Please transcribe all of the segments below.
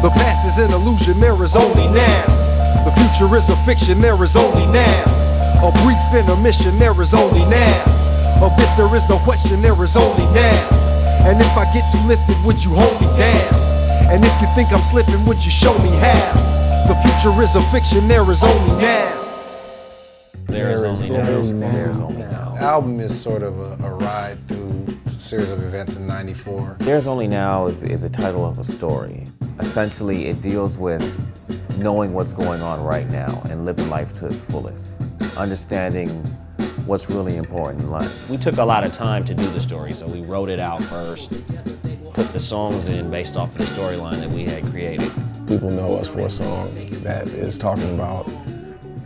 The past is an illusion, there is only now. The future is a fiction, there is only now. A brief intermission, there is only now. Of this there is no question, there is only now. And if I get too lifted, would you hold me down? And if you think I'm slipping, would you show me how? The future is a fiction, there is only now. There is only now. The album is sort of a ride through a series of events in '94. There's Only Now is the title of a story. Essentially, it deals with knowing what's going on right now and living life to its fullest. Understanding what's really important in life. We took a lot of time to do the story, so we wrote it out first, put the songs in based off of the storyline that we had created. People know us for a song that is talking about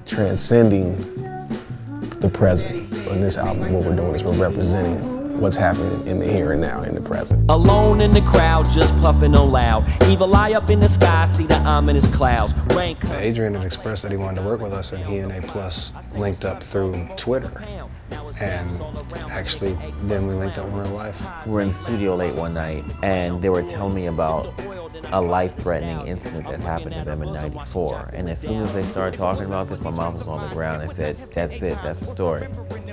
transcending the present. On this album, what we're doing is we're representing what's happening in the here and now, in the present. Alone in the crowd, just puffing on loud. Evil eye up in the sky, see the ominous clouds. Rain. Adrian had expressed that he wanted to work with us, and he and A+ linked up through Twitter. And actually, then we linked up in real life. We were in the studio late one night, and they were telling me about a life-threatening incident that happened to them in '94. And as soon as they started talking about this, my mouth was on the ground. I said, that's it, that's the story.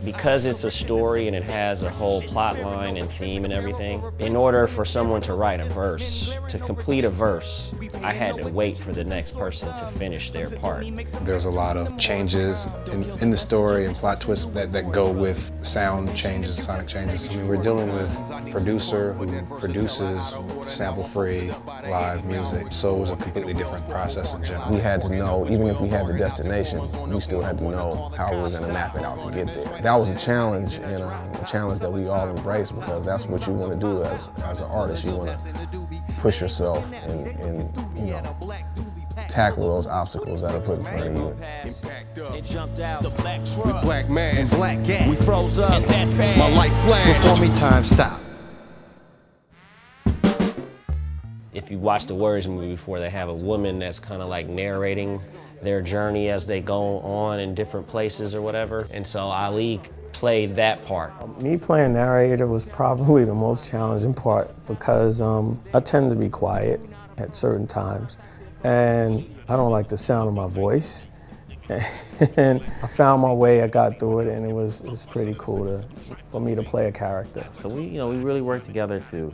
Because it's a story and it has a whole plot line and theme and everything, in order for someone to write a verse, to complete a verse, I had to wait for the next person to finish their part. There's a lot of changes in the story and plot twists that go with sound changes, sonic changes. I mean, we're dealing with a producer who produces sample-free live music, so it was a completely different process in general. We had to know, even if we had the destination, we still had to know how we were going to map it out to get there. That was a challenge, and a challenge that we all embrace, because that's what you want to do as an artist. You want to push yourself and you know, tackle those obstacles that are put in front of you. It jumped out. With black man and black gas. We froze up. My life flashed. Before me, time stopped. If you watch the Words movie before, they have a woman that's kind of like narrating their journey as they go on in different places or whatever. And so Ali played that part. Me playing narrator was probably the most challenging part, because I tend to be quiet at certain times, and I don't like the sound of my voice. And I found my way, I got through it, and it was pretty cool for me to play a character. So we really worked together to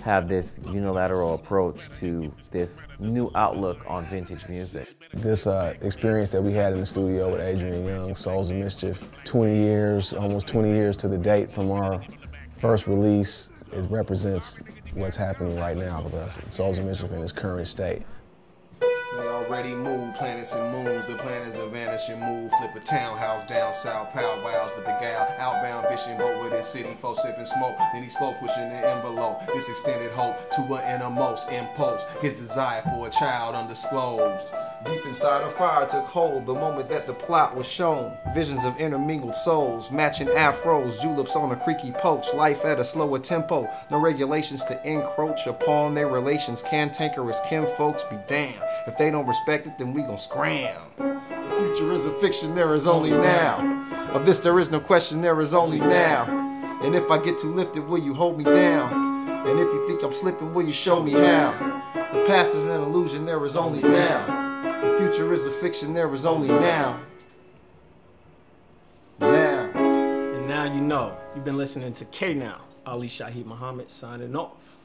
have this unilateral approach to this new outlook on vintage music. This experience that we had in the studio with Adrian Younge, Souls of Mischief, 20 years, almost 20 years to the date from our first release, it represents what's happening right now with us, Souls of Mischief in its current state. They already moved planets and moons, the planets that vanish and move. Flip a townhouse down south, pow wows with the gal. Outbound fishing boat with his city, folks sipping smoke. Then he spoke, pushing the envelope. This extended hope to an innermost impulse. His desire for a child undisclosed. Deep inside a fire took hold the moment that the plot was shown. Visions of intermingled souls, matching afros, juleps on a creaky poach. Life at a slower tempo, no regulations to encroach upon their relations. Cantankerous kinfolks be damned. If they don't respect it, then we gon' scram. The future is a fiction, there is only now. Of this there is no question, there is only now. And if I get too lifted, will you hold me down? And if you think I'm slipping, will you show me how? The past is an illusion, there is only now. The future is a fiction, there is only now. Now. And now you know. You've been listening to K Now. Ali Shaheed Muhammad signing off.